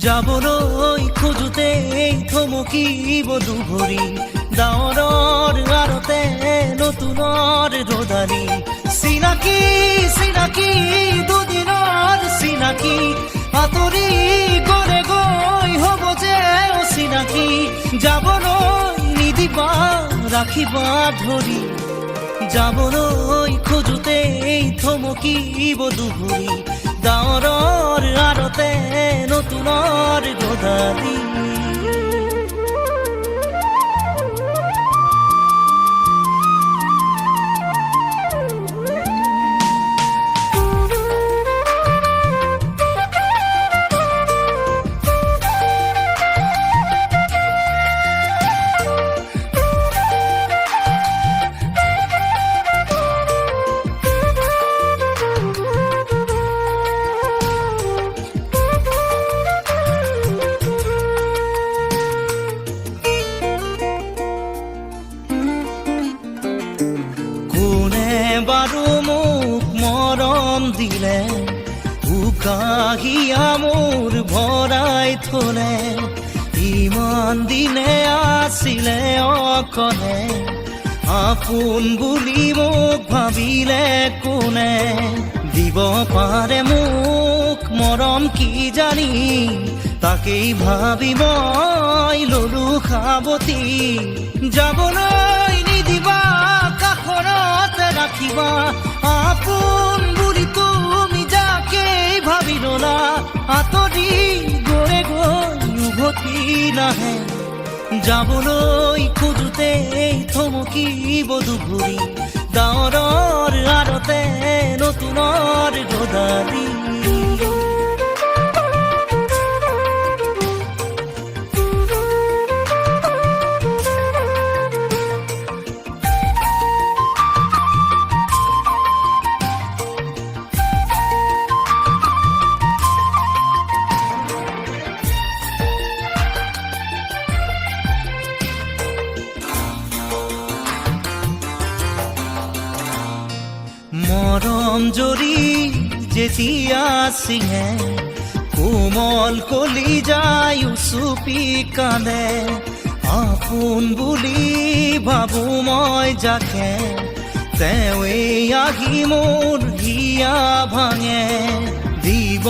যাবলৈ খোজোতে থমকিব দুভৰি ডাৱৰৰ আৰতে নতুনৰ ৰদালি চিনাকি চিনাকি দুদিনৰ চিনাকি আঁতৰি গলে গৈ হ'ব যে অচিনাকি যাবলৈ নিদিবা ৰাখিবা ধৰি যাবলৈ খোজোতে থমকিব দুভৰি ডাৱৰৰ আৰতে নতুনৰ ৰদালি বাৰু মোক মৰম দিলে উকাহিয়া মোৰ ভৰাই থলে ইমান দিনে আছিলে অকলে আপোন বুলি মোক ভাবিলে কোনে দিব পাৰে মোক মৰম কি জানি তাকেই ভাবি মই ললো সাৱতি যাবলৈ নিদিবা কাষৰতে ৰাখিবা আপোন বুলি তুমি যাকেই ভাবি ললা আঁতৰি গৈ গৈ উভতি নাহে যাবলৈ খোজোতে থমকিব দুভৰি ডাৱৰৰ আৰতে নতুনৰ ৰদালি মৰম জৰি যেতিয়া চিঙে কোমল কলি যায় চুপি কান্দে আপোন বুলি ভাবো মই যাকে তেৱেই আহি মোৰ হিয়া ভাঙে দিব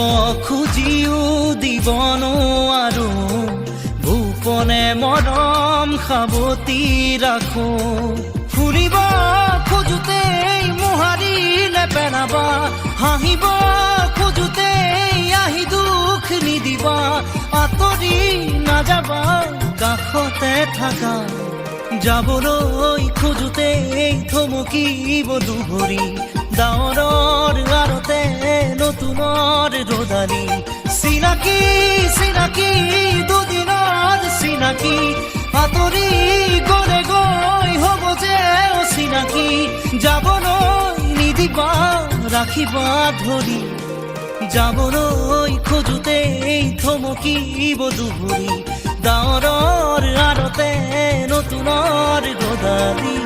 খুজিও দিব নোৱাৰো গোপনে মৰম সাৱতি ৰাখো ফুৰিব খোজোতে মোহাৰিলে পেলাবা হাঁহিব খোজোতে আহি দুখ নিদিবা আঁতৰি নাযাবা কাষতে থাকা যাবলৈ খোজোতে থমকিব দুভৰি ডাৱৰৰ আৰতে নতুনৰ ৰদালি চিনাকি চিনাকি দুদিনৰ চিনাকি আঁতৰি গলে গৈ হ'ব যে অচিনাকি যাবলৈ নিদিবা ৰাখিবা ধৰি যাবলৈ খোজোতে থমকিব দুভৰি ডাৱৰৰ আৰতে নতুনৰ ৰদালি